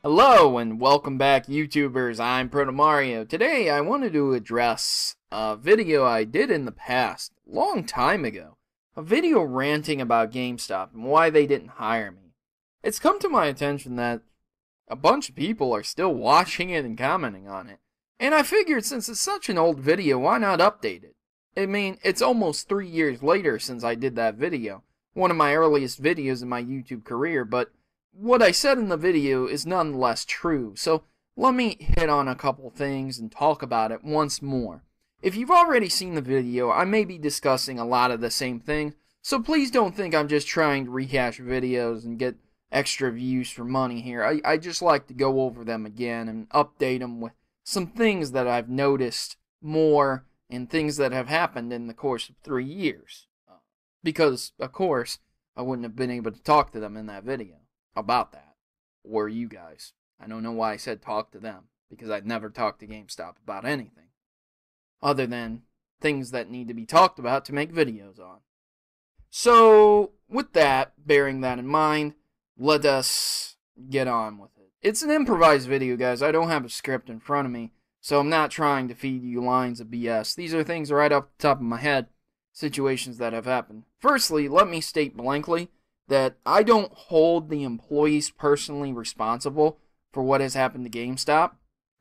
Hello and welcome back, YouTubers. I'm Protomario. Today I wanted to address a video I did in the past, a long time ago. A video ranting about GameStop and why they didn't hire me. It's come to my attention that a bunch of people are still watching it and commenting on it. And I figured since it's such an old video, why not update it? I mean, it's almost 3 years later since I did that video. One of my earliest videos in my YouTube career, but what I said in the video is nonetheless true, so let me hit on a couple things and talk about it once more. If you've already seen the video, I may be discussing a lot of the same things, so please don't think I'm just trying to rehash videos and get extra views for money here. I just like to go over them again and update them with some things that I've noticed more and things that have happened in the course of 3 years. Because, of course, I wouldn't have been able to talk to them in that video about that, or you guys. I don't know why I said talk to them, because I'd never talked to GameStop about anything, other than things that need to be talked about to make videos on. So, with that, bearing that in mind, let us get on with it. It's an improvised video, guys. I don't have a script in front of me, so I'm not trying to feed you lines of BS. These are things right off the top of my head, situations that have happened. Firstly, let me state blankly that I don't hold the employees personally responsible for what has happened to GameStop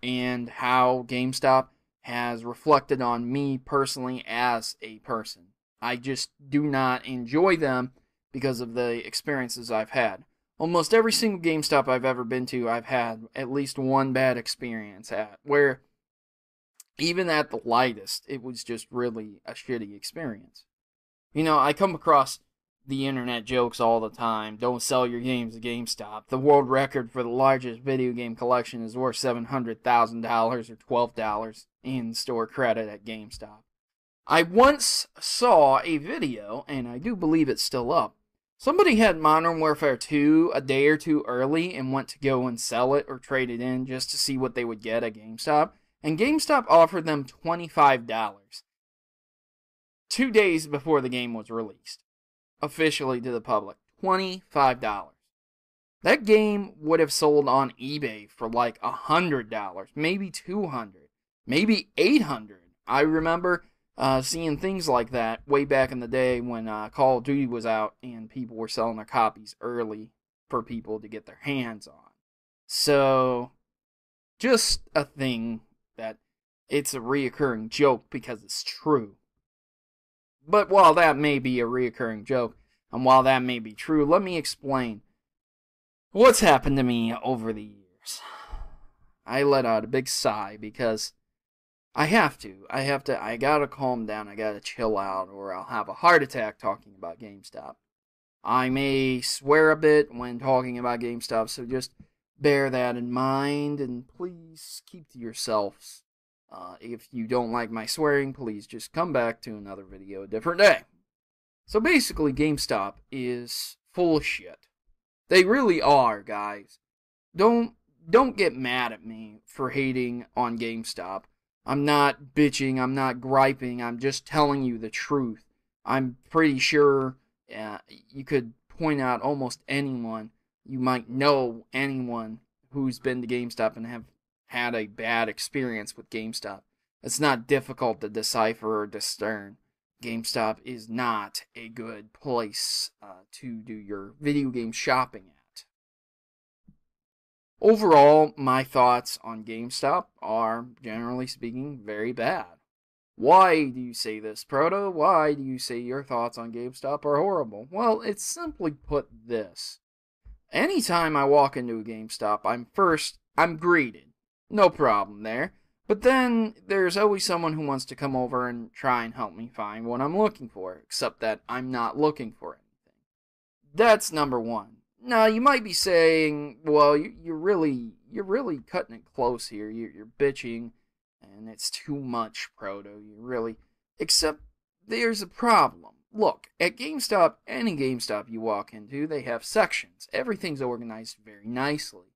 and how GameStop has reflected on me personally as a person. I just do not enjoy them because of the experiences I've had. Almost every single GameStop I've ever been to, I've had at least one bad experience at, where even at the lightest, it was just really a shitty experience. You know, I come across the internet jokes all the time. Don't sell your games at GameStop. The world record for the largest video game collection is worth $700,000 or $12 in store credit at GameStop. I once saw a video, and I do believe it's still up. Somebody had Modern Warfare 2 a day or two early and went to go and sell it or trade it in just to see what they would get at GameStop. And GameStop offered them $25 2 days before the game was released. Officially to the public. $25. That game would have sold on eBay for like $100, maybe $200, maybe $800. I remember seeing things like that way back in the day when Call of Duty was out and people were selling their copies early for people to get their hands on. So, just a thing that it's a reoccurring joke because it's true. But while that may be a reoccurring joke, and while that may be true, let me explain what's happened to me over the years. I let out a big sigh because I gotta calm down, I gotta chill out, or I'll have a heart attack talking about GameStop. I may swear a bit when talking about GameStop, so just bear that in mind, and please keep to yourselves. If you don't like my swearing, please just come back to another video a different day. So basically, GameStop is full of shit. They really are, guys. Don't get mad at me for hating on GameStop. I'm not bitching, I'm not griping, I'm just telling you the truth. I'm pretty sure you could point out almost anyone. You might know anyone who's been to GameStop and have had a bad experience with GameStop. It's not difficult to decipher or discern. GameStop is not a good place to do your video game shopping at. Overall, my thoughts on GameStop are, generally speaking, very bad. Why do you say this, Proto? Why do you say your thoughts on GameStop are horrible? Well, it's simply put this. Anytime I walk into a GameStop, I'm greeted. No problem there. But then there's always someone who wants to come over and try and help me find what I'm looking for, except that I'm not looking for anything. That's number one. Now, you might be saying, well, you're really cutting it close here. You're bitching, and it's too much, Proto. Except there's a problem. Look, at GameStop, any GameStop you walk into, they have sections. Everything's organized very nicely.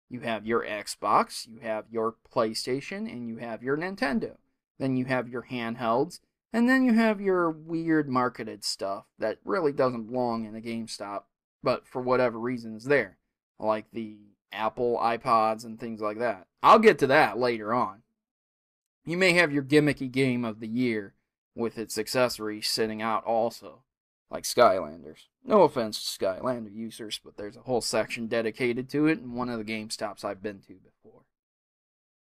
You have your Xbox, you have your PlayStation, and you have your Nintendo. Then you have your handhelds, and then you have your weird marketed stuff that really doesn't belong in a GameStop, but for whatever reason is there. Like the Apple iPods and things like that. I'll get to that later on. You may have your gimmicky game of the year with its accessories sitting out also, like Skylanders. No offense to Skylander users, but there's a whole section dedicated to it in one of the GameStops I've been to before.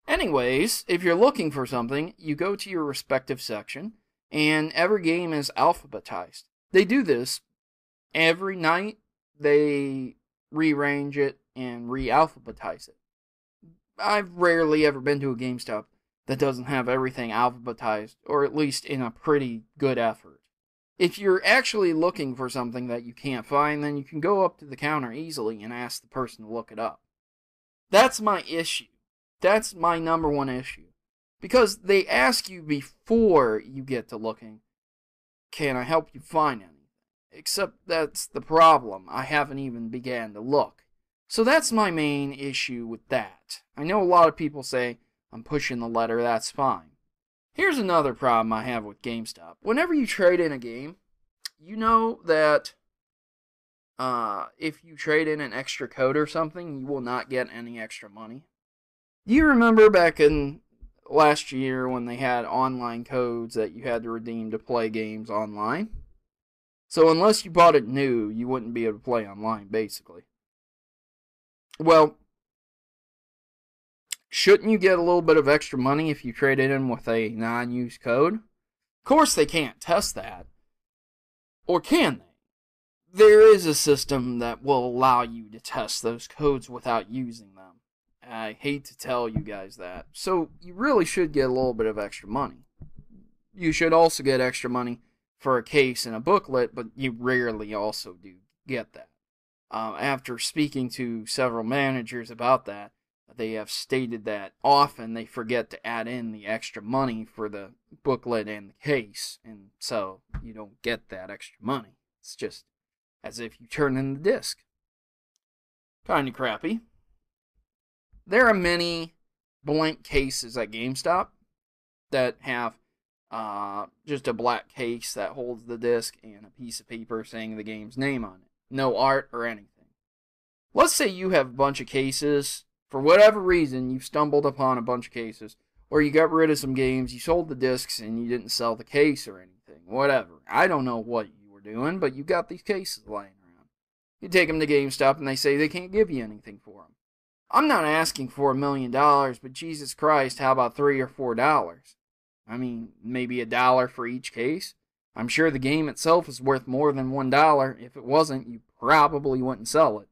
Anyways, if you're looking for something, you go to your respective section, and every game is alphabetized. They do this every night. They rearrange it and re-alphabetize it. I've rarely ever been to a GameStop that doesn't have everything alphabetized, or at least in a pretty good effort. If you're actually looking for something that you can't find, then you can go up to the counter easily and ask the person to look it up. That's my issue. That's my number one issue. Because they ask you before you get to looking, can I help you find anything? Except that's the problem. I haven't even began to look. So that's my main issue with that. I know a lot of people say, I'm pushing the letter, that's fine. Here's another problem I have with GameStop. Whenever you trade in a game, you know that if you trade in an extra code or something, you will not get any extra money. Do you remember back in last year when they had online codes that you had to redeem to play games online? So unless you bought it new, you wouldn't be able to play online, basically. Well, shouldn't you get a little bit of extra money if you trade it in with a non-used code? Of course they can't test that. Or can they? There is a system that will allow you to test those codes without using them. I hate to tell you guys that. So you really should get a little bit of extra money. You should also get extra money for a case and a booklet, but you rarely also do get that. After speaking to several managers about that, they have stated that often they forget to add in the extra money for the booklet and the case, and so you don't get that extra money. It's just as if you turn in the disc. Kinda crappy. There are many blank cases at GameStop that have just a black case that holds the disc and a piece of paper saying the game's name on it. No art or anything. Let's say you have a bunch of cases. For whatever reason, you've stumbled upon a bunch of cases, or you got rid of some games, you sold the discs, and you didn't sell the case or anything. Whatever. I don't know what you were doing, but you got these cases lying around. You take them to GameStop, and they say they can't give you anything for them. I'm not asking for $1 million, but Jesus Christ, how about $3 or $4? I mean, maybe $1 for each case. I'm sure the game itself is worth more than $1. If it wasn't, you probably wouldn't sell it.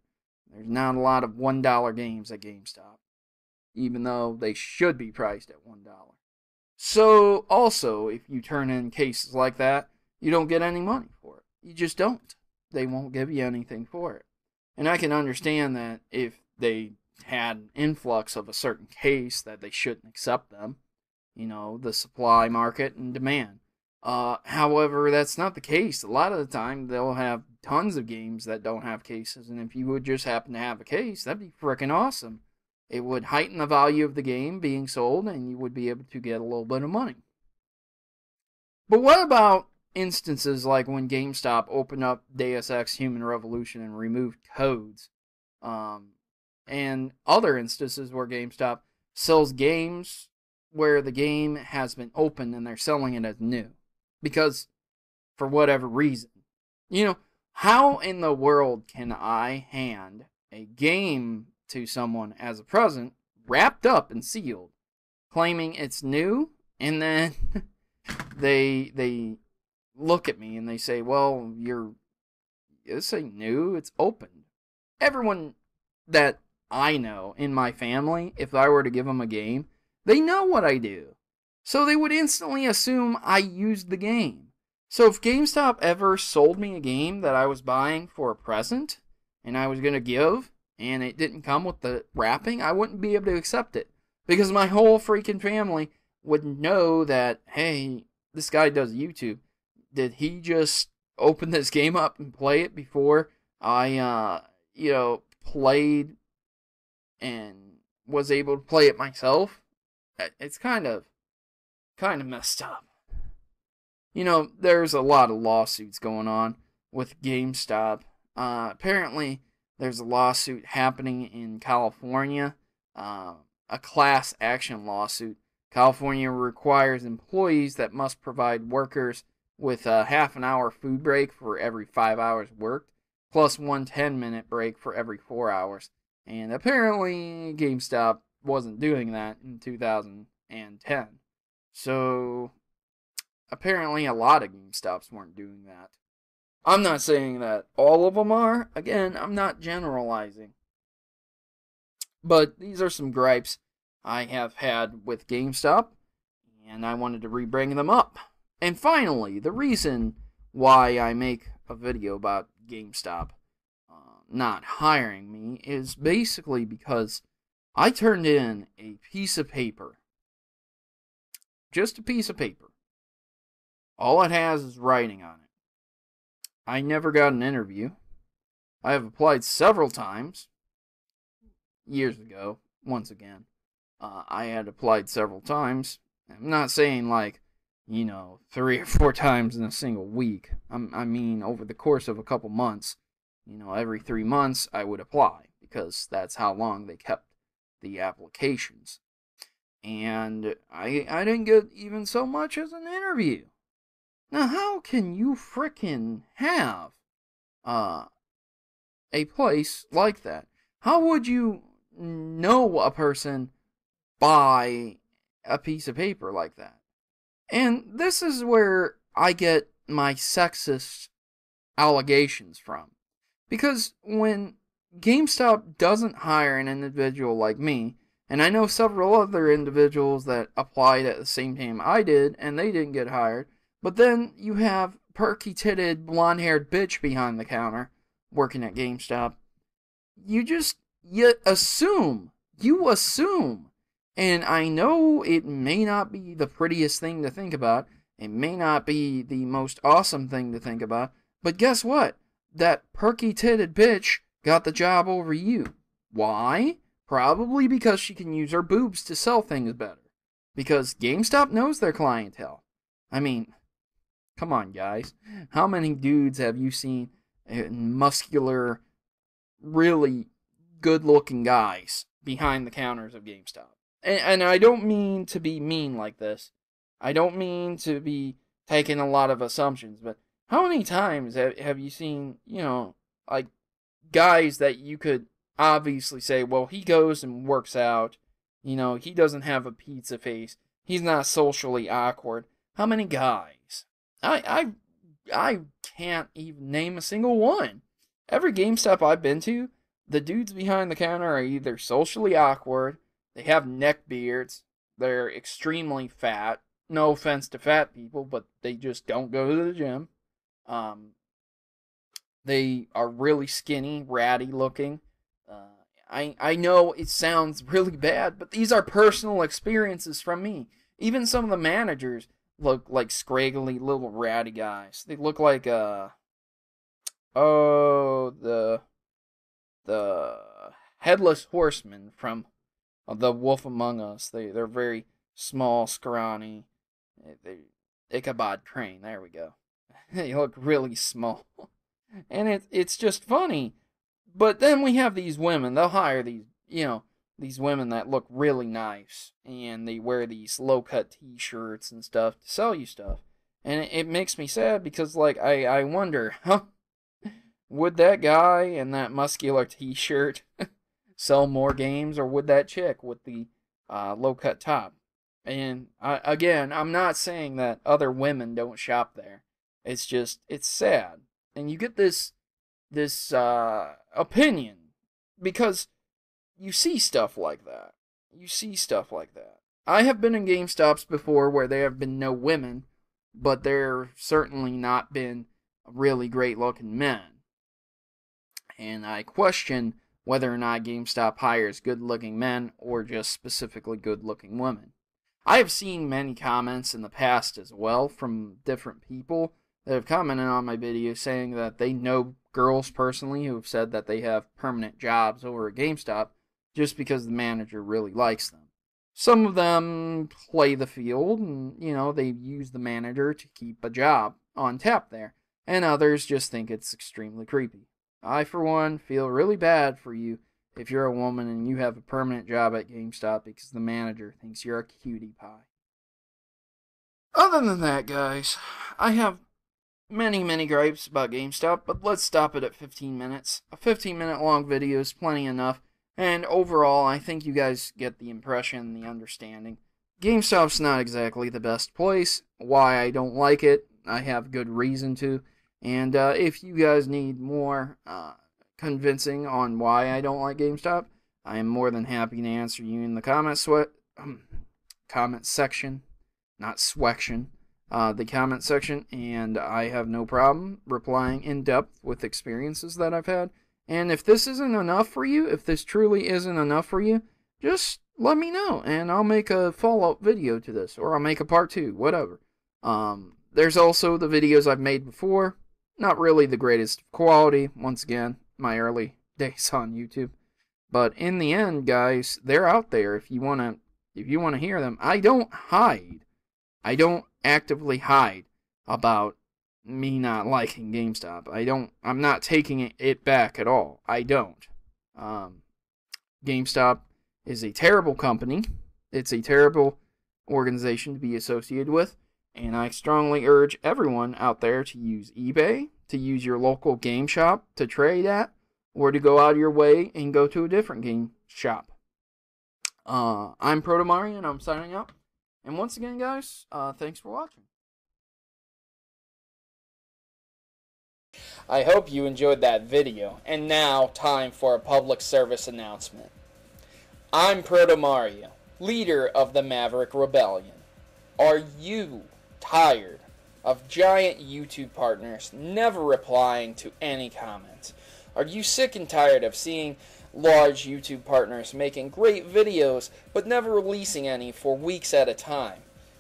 There's not a lot of $1 games at GameStop, even though they should be priced at $1. So, also, if you turn in cases like that, you don't get any money for it. You just don't. They won't give you anything for it. And I can understand that if they had an influx of a certain case that they shouldn't accept them. You know, the supply, market, and demand. However, that's not the case. A lot of the time, they'll have tons of games that don't have cases, and if you would just happen to have a case, that'd be frickin' awesome. It would heighten the value of the game being sold, and you would be able to get a little bit of money. But what about instances like when GameStop opened up Deus Ex Human Revolution and removed codes? And other instances where GameStop sells games where the game has been opened and they're selling it as new. Because, for whatever reason. You know, how in the world can I hand a game to someone as a present, wrapped up and sealed, claiming it's new, and then they look at me and they say, well, this ain't new, it's opened. Everyone that I know in my family, if I were to give them a game, they know what I do. So they would instantly assume I used the game. So if GameStop ever sold me a game that I was buying for a present, and I was going to give, and it didn't come with the wrapping, I wouldn't be able to accept it. Because my whole freaking family would know that, hey, this guy does YouTube. Did he just open this game up and play it before I, played and was able to play it myself? It's kind of messed up. You know, there's a lot of lawsuits going on with GameStop. Apparently, there's a lawsuit happening in California, a class action lawsuit. California requires employees that must provide workers with a half an hour food break for every 5 hours worked, plus one 10-minute break for every 4 hours. And apparently GameStop wasn't doing that in 2010. So apparently a lot of GameStops weren't doing that. I'm not saying that all of them are. Again, I'm not generalizing. But these are some gripes I have had with GameStop, and I wanted to re-bring them up. And finally, the reason why I make a video about GameStop not hiring me is basically because I turned in a piece of paper. Just a piece of paper. All it has is writing on it. I never got an interview. I have applied several times. Years ago, once again. I had applied several times. I'm not saying like, 3 or 4 times in a single week. I mean, over the course of a couple months, every 3 months I would apply, because that's how long they kept the applications. And I didn't get even so much as an interview. Now, how can you frickin' have a place like that? How would you know a person by a piece of paper like that? And this is where I get my sexist allegations from. Because when GameStop doesn't hire an individual like me, and I know several other individuals that applied at the same time I did, and they didn't get hired, but then you have perky-titted, blonde-haired bitch behind the counter working at GameStop. You assume. And I know it may not be the prettiest thing to think about. It may not be the most awesome thing to think about. But guess what? That perky-titted bitch got the job over you. Why? Probably because she can use her boobs to sell things better. Because GameStop knows their clientele. I mean, come on, guys. How many dudes have you seen, muscular, really good-looking guys behind the counters of GameStop? And I don't mean to be mean like this. I don't mean to be taking a lot of assumptions, but how many times have you seen, like, guys that you could obviously say, well, he goes and works out, he doesn't have a pizza face, he's not socially awkward. How many guys? I can't even name a single one. Every GameStop I've been to, the dudes behind the counter are either socially awkward, they have neck beards, they're extremely fat. No offense to fat people, but they just don't go to the gym. They are really skinny, ratty looking. I know it sounds really bad, but these are personal experiences from me. Even some of the managers look like scraggly little ratty guys. They look like the Headless Horseman from The Wolf Among Us. They're very small, scrawny. Ichabod Crane, there we go. They look really small. And it's just funny. But then we have these women, they'll hire these women that look really nice, and they wear these low-cut t-shirts and stuff to sell you stuff. And it makes me sad because, like, I wonder, would that guy in that muscular t-shirt sell more games, or would that chick with the low-cut top? And again, I'm not saying that other women don't shop there. It's just, it's sad. And you get this opinion because you see stuff like that. I have been in GameStops before where there have been no women, but there certainly not been really great-looking men. And I question whether or not GameStop hires good-looking men or just specifically good-looking women. I have seen many comments in the past as well from different people that have commented on my video saying that they know girls personally who have said that they have permanent jobs over at GameStop just because the manager really likes them. Some of them play the field and, they use the manager to keep a job on tap there. And others just think it's extremely creepy. I, for one, feel really bad for you if you're a woman and you have a permanent job at GameStop because the manager thinks you're a cutie pie. Other than that, guys, I have many gripes about GameStop, but let's stop it at 15 minutes. A 15-minute long video is plenty enough, and overall, I think you guys get the impression, the understanding. GameStop's not exactly the best place. Why I don't like it, I have good reason to. And if you guys need more convincing on why I don't like GameStop, I am more than happy to answer you in the comment section, not swection, the comment section, and I have no problem replying in depth with experiences that I've had. And if this isn't enough for you, if this truly isn't enough for you, just let me know, and I'll make a follow-up video to this, or I'll make a part 2, whatever. There's also the videos I've made before, not really the greatest quality, once again, my early days on YouTube. But in the end, guys, they're out there if you wanna hear them. I don't hide. I don't actively hide about me not liking GameStop. I'm not taking it back at all. I don't. GameStop is a terrible company. It's a terrible organization to be associated with. And I strongly urge everyone out there to use eBay, to use your local game shop to trade at, or to go out of your way and go to a different game shop. I'm Protomario, and I'm signing out. And once again, guys, thanks for watching. I hope you enjoyed that video. And now, time for a public service announcement. I'm Protomario, leader of the Maverick Rebellion. Are you tired of giant YouTube partners never replying to any comments? Are you sick and tired of seeing large YouTube partners making great videos but never releasing any for weeks at a time?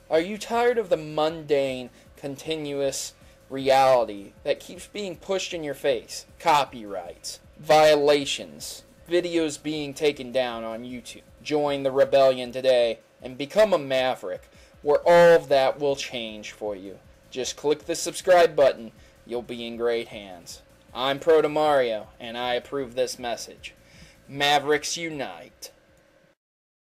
Are you tired of the mundane, continuous reality that keeps being pushed in your face? Copyrights, violations, videos being taken down on YouTube. Join the rebellion today and become a maverick, where all of that will change for you. Just click the subscribe button. You'll be in great hands. I'm Protomario, and I approve this message. Mavericks unite.